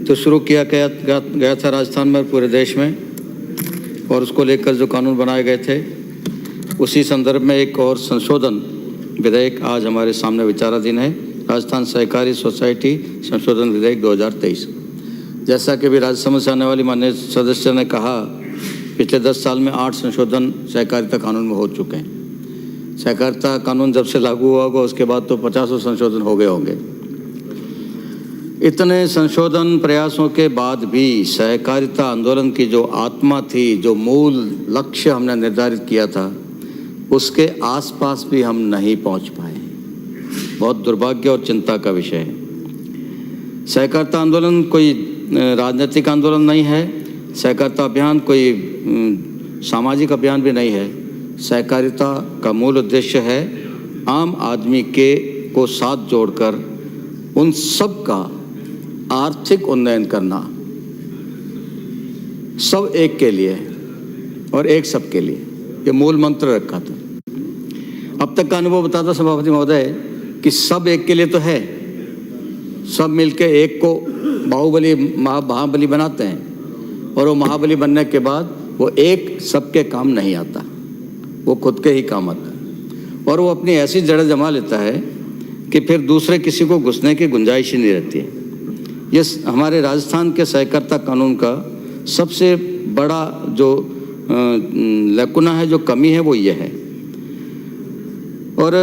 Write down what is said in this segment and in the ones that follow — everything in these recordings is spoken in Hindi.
तो शुरू किया गया था राजस्थान में, पूरे देश में, और उसको लेकर जो कानून बनाए गए थे, उसी संदर्भ में एक और संशोधन विधेयक आज हमारे सामने विचाराधीन है, राजस्थान सहकारी सोसाइटी संशोधन विधेयक 2023। जैसा कि भी राज्यसभा से आने वाली माननीय सदस्य ने कहा, पिछले 10 साल में 8 संशोधन सहकारिता कानून में हो चुके हैं। सहकारिता कानून जब से लागू हुआ होगा उसके बाद तो 50 संशोधन हो गए होंगे। इतने संशोधन प्रयासों के बाद भी सहकारिता आंदोलन की जो आत्मा थी, जो मूल लक्ष्य हमने निर्धारित किया था, उसके आसपास भी हम नहीं पहुंच पाए। बहुत दुर्भाग्य और चिंता का विषय है। सहकारिता आंदोलन कोई राजनीतिक आंदोलन नहीं है, सहकारिता अभियान कोई सामाजिक अभियान भी नहीं है। सहकारिता का मूल उद्देश्य है आम आदमी को साथ जोड़कर उन सब का आर्थिक उन्नयन करना, सब एक के लिए और एक सब के लिए, ये मूल मंत्र रखा था। अब तक का अनुभव बताता सभापति महोदय कि सब एक के लिए तो है, सब मिलके एक को महाबली बनाते हैं, और वो महाबली बनने के बाद वो एक सबके काम नहीं आता, वो खुद के ही काम आता है, और वो अपनी ऐसी जड़ जमा लेता है कि फिर दूसरे किसी को घुसने की गुंजाइश ही नहीं रहती है। ये हमारे राजस्थान के सहकारिता कानून का सबसे बड़ा जो लकुना है, जो कमी है, वो ये है। और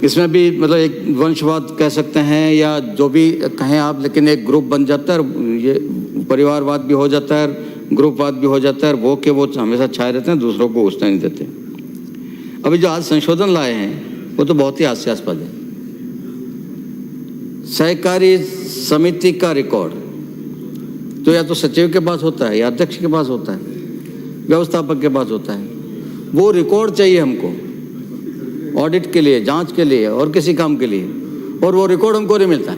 इसमें भी मतलब एक वंशवाद कह सकते हैं या जो भी कहें आप, लेकिन एक ग्रुप बन जाता है, ये परिवारवाद भी हो जाता है, ग्रुपवाद भी हो जाता है, वो हमेशा छाए रहते हैं, दूसरों को घुसने नहीं देते। अभी जो आज संशोधन लाए हैं वो तो बहुत ही हास्यास्पद है। सहकारी समिति का रिकॉर्ड तो या तो सचिव के पास होता है, या अध्यक्ष के पास होता है, व्यवस्थापक के पास होता है। वो रिकॉर्ड चाहिए हमको ऑडिट के लिए, जांच के लिए और किसी काम के लिए, और वो रिकॉर्ड हमको नहीं मिलता है।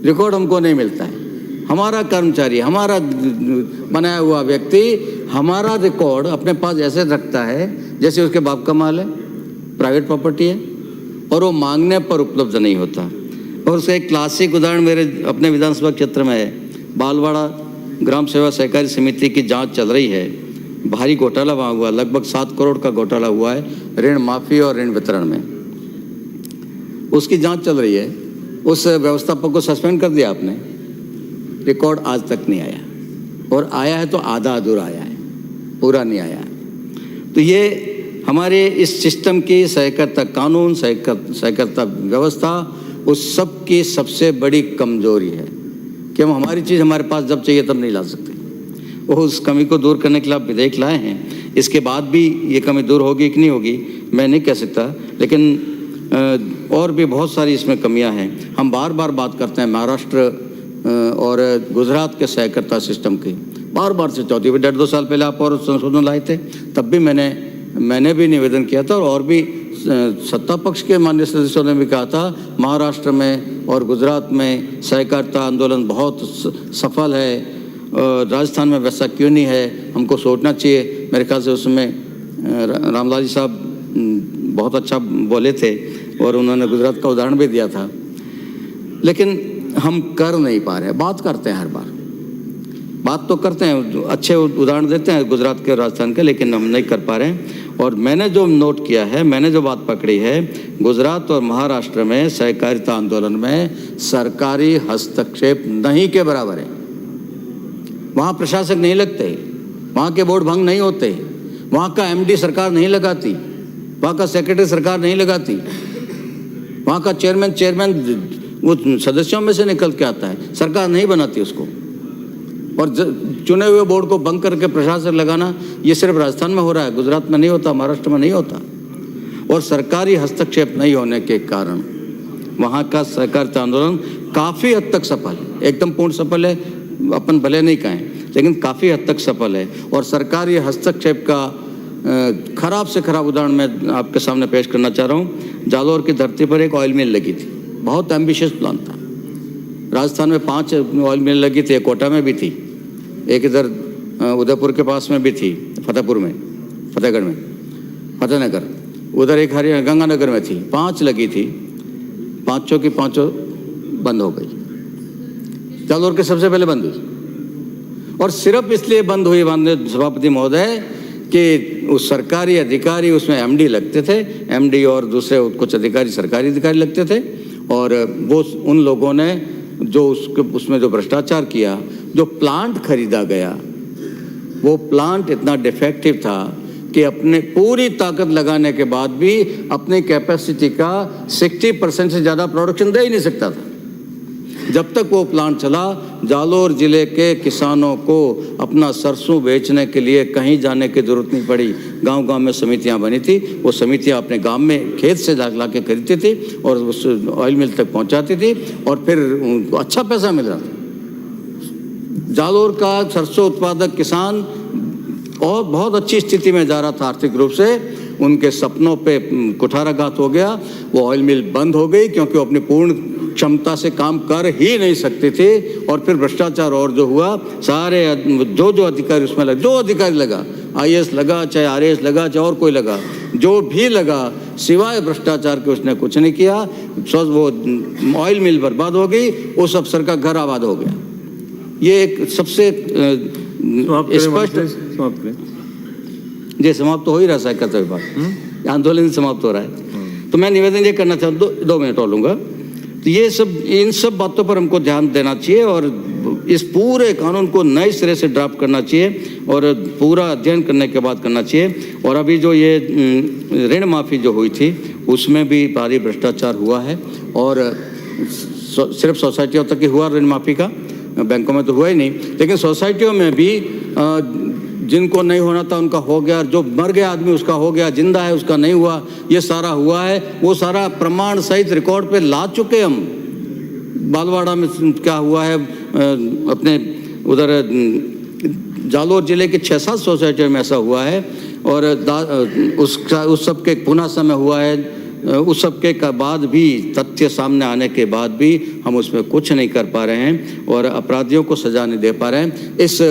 रिकॉर्ड हमको नहीं मिलता है। हमारा कर्मचारी, हमारा बनाया हुआ व्यक्ति हमारा रिकॉर्ड अपने पास ऐसे रखता है जैसे उसके बाप का माल है, प्राइवेट प्रॉपर्टी है, और वो मांगने पर उपलब्ध नहीं होता। और उसका एक क्लासिक उदाहरण मेरे अपने विधानसभा क्षेत्र में है। बालवाड़ा ग्राम सेवा सहकारी समिति की जांच चल रही है। भारी घोटाला वहाँ हुआ, लगभग 7 करोड़ का घोटाला हुआ है ऋण माफी और ऋण वितरण में। उसकी जांच चल रही है। उस व्यवस्थापक को सस्पेंड कर दिया आपने, रिकॉर्ड आज तक नहीं आया, और आया है तो आधा अधूरा आया है, पूरा नहीं आया। तो ये हमारे इस सिस्टम की सहकारिता कानून, सहकारिता व्यवस्था, उस सब की सबसे बड़ी कमजोरी है कि हम हमारी चीज़ हमारे पास जब चाहिए तब नहीं ला सकते। वो उस कमी को दूर करने के लिए आप विधेयक लाए हैं। इसके बाद भी ये कमी दूर होगी कि नहीं होगी मैं नहीं कह सकता, लेकिन और भी बहुत सारी इसमें कमियां हैं। हम बार बार बात करते हैं महाराष्ट्र और गुजरात के सहकारिता सिस्टम की, बार बार से चौथी 1.5-2 साल पहले आप और संशोधन लाए थे, तब भी मैंने भी निवेदन किया था, और भी सत्ता पक्ष के माननीय सदस्यों ने भी कहा था महाराष्ट्र में और गुजरात में सहकारिता आंदोलन बहुत सफल है, राजस्थान में वैसा क्यों नहीं है, हमको सोचना चाहिए। मेरे ख्याल से उसमें रामलाल जी साहब बहुत अच्छा बोले थे, और उन्होंने गुजरात का उदाहरण भी दिया था, लेकिन हम कर नहीं पा रहे। बात करते हैं, हर बार बात तो करते हैं, अच्छे उदाहरण देते हैं गुजरात के, राजस्थान के, लेकिन हम नहीं कर पा रहे हैं। और मैंने जो नोट किया है, मैंने जो बात पकड़ी है, गुजरात और महाराष्ट्र में सहकारिता आंदोलन में सरकारी हस्तक्षेप नहीं के बराबर है। वहाँ प्रशासक नहीं लगते, वहाँ के बोर्ड भंग नहीं होते, वहाँ का एमडी सरकार नहीं लगाती, वहाँ का सेक्रेटरी सरकार नहीं लगाती, वहाँ का चेयरमैन वो सदस्यों में से निकल के आता है, सरकार नहीं बनाती उसको। और चुने हुए बोर्ड को भंग करके प्रशासक लगाना, ये सिर्फ राजस्थान में हो रहा है, गुजरात में नहीं होता, महाराष्ट्र में नहीं होता। और सरकारी हस्तक्षेप नहीं होने के कारण वहाँ का सहकारिता आंदोलन काफ़ी हद तक सफल है, एकदम पूर्ण सफल है, अपन भले नहीं कहें, लेकिन काफ़ी हद तक सफल है। और सरकारी हस्तक्षेप का खराब से खराब उदाहरण मैं आपके सामने पेश करना चाह रहा हूँ। जालौर की धरती पर एक ऑयल मिल लगी थी, बहुत एम्बिशियस प्लान था। राजस्थान में 5 ऑयल मिल लगी थी, एक कोटा में भी थी, एक इधर उदयपुर के पास में भी थी, फतेहगढ़ में, फतेहनगर, उधर एक गंगानगर में थी। 5 लगी थी, 5 की 5 बंद हो गई। जालोर के सबसे पहले बंद हुई, और सिर्फ इसलिए बंद हुई माननीय सभापति महोदय कि उस सरकारी अधिकारी उसमें एमडी लगते थे, एमडी और दूसरे कुछ अधिकारी सरकारी अधिकारी लगते थे, और वो उन लोगों ने जो उसमें जो भ्रष्टाचार किया, जो प्लांट खरीदा गया वो प्लांट इतना डिफेक्टिव था कि अपने पूरी ताकत लगाने के बाद भी अपनी कैपेसिटी का 60% से ज़्यादा प्रोडक्शन दे ही नहीं सकता था। जब तक वो प्लांट चला, जालोर जिले के किसानों को अपना सरसों बेचने के लिए कहीं जाने की जरूरत नहीं पड़ी। गांव-गांव में समितियां बनी थी, वो समितियां अपने गांव में खेत से ला के खरीदती थी और उस ऑयल मिल तक पहुंचाती थी, और फिर उनको अच्छा पैसा मिल रहा था। जालोर का सरसों उत्पादक किसान और बहुत अच्छी स्थिति में जा रहा था आर्थिक रूप से, उनके सपनों पे कुठाराघात हो गया। वो ऑयल मिल बंद हो गई क्योंकि वो अपनी पूर्ण क्षमता से काम कर ही नहीं सकती थी, और फिर भ्रष्टाचार और जो हुआ, सारे जो अधिकारी उसमें लगा, जो अधिकारी लगा, आईएएस लगा, चाहे आरएएस लगा, चाहे और कोई लगा, जो भी लगा, सिवाय भ्रष्टाचार के उसने कुछ नहीं किया। वो ऑयल मिल बर्बाद हो गई, उस अफसर का घर आबाद हो गया। ये एक सबसे स्पष्ट जी समाप्त तो हो ही रहा है कर्तव्य विभाग, आंदोलन समाप्त हो रहा है। तो मैं निवेदन ये करना चाहता हूँ, 2 मिनट और लूँगा। तो ये सब, इन सब बातों पर हमको ध्यान देना चाहिए और इस पूरे कानून को नए सिरे से ड्राफ्ट करना चाहिए और पूरा अध्ययन करने के बाद करना चाहिए। और अभी जो ये ऋण माफ़ी जो हुई थी उसमें भी भारी भ्रष्टाचार हुआ है, और सिर्फ सोसाइटियों तक ही हुआ ऋण माफ़ी का, बैंकों में तो हुआ ही नहीं, लेकिन सोसाइटियों में भी जिनको नहीं होना था उनका हो गया, जो मर गया आदमी उसका हो गया, जिंदा है उसका नहीं हुआ, ये सारा हुआ है। वो सारा प्रमाण सहित रिकॉर्ड पे ला चुके हम। बालवाड़ा में क्या हुआ है, अपने उधर जालोर जिले के 6-7 सोसाइटियों में ऐसा हुआ है, और उस सब के पुनासा में हुआ है। उस सब के बाद भी, तथ्य सामने आने के बाद भी हम उसमें कुछ नहीं कर पा रहे हैं और अपराधियों को सजा नहीं दे पा रहे हैं। इस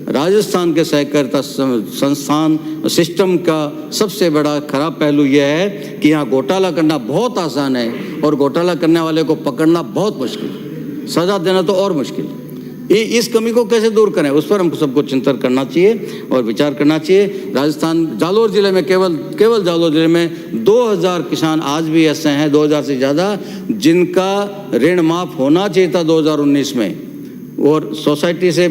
राजस्थान के सहकारिता संस्थान सिस्टम का सबसे बड़ा खराब पहलू यह है कि यहाँ घोटाला करना बहुत आसान है और घोटाला करने वाले को पकड़ना बहुत मुश्किल, सजा देना तो और मुश्किल। इस कमी को कैसे दूर करें, उस पर हमको सबको चिंतन करना चाहिए और विचार करना चाहिए। राजस्थान जालोर जिले में केवल जालोर जिले में 2000 किसान आज भी ऐसे हैं, 2000 से ज़्यादा, जिनका ऋण माफ़ होना चाहिए था 2019 में, और सोसाइटी से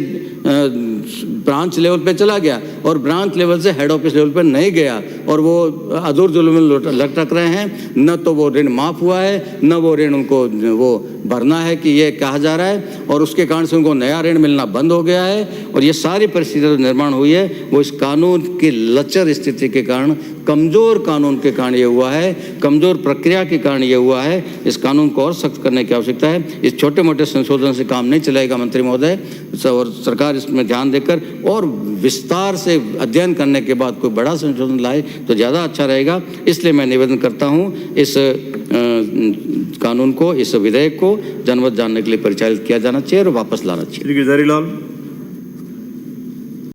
ब्रांच लेवल पे चला गया और ब्रांच लेवल से हेड ऑफिस लेवल पे नहीं गया, और वो अधूर जुल्म में लटक रहे हैं। न तो वो ऋण माफ़ हुआ है, न वो ऋण उनको वो भरना है कि ये कहा जा रहा है, और उसके कारण से उनको नया ऋण मिलना बंद हो गया है। और ये सारी परिस्थितियाँ जो निर्माण हुई है वो इस कानून की लचर स्थिति के कारण, कमज़ोर कानून के कारण ये हुआ है, कमज़ोर प्रक्रिया के कारण ये हुआ है। इस कानून को और सख्त करने की आवश्यकता है। इस छोटे मोटे संशोधन से काम नहीं चलेगा मंत्री महोदय, और सरकार इसमें ध्यान देकर और विस्तार से अध्ययन करने के बाद कोई बड़ा संशोधन लाए तो ज़्यादा अच्छा रहेगा। इसलिए मैं निवेदन करता हूँ इस कानून को, इस विधेयक को जनमत जानने के लिए परिचालित किया जाना चाहिए और वापस लाना चाहिए। श्री गिरधारी लाल।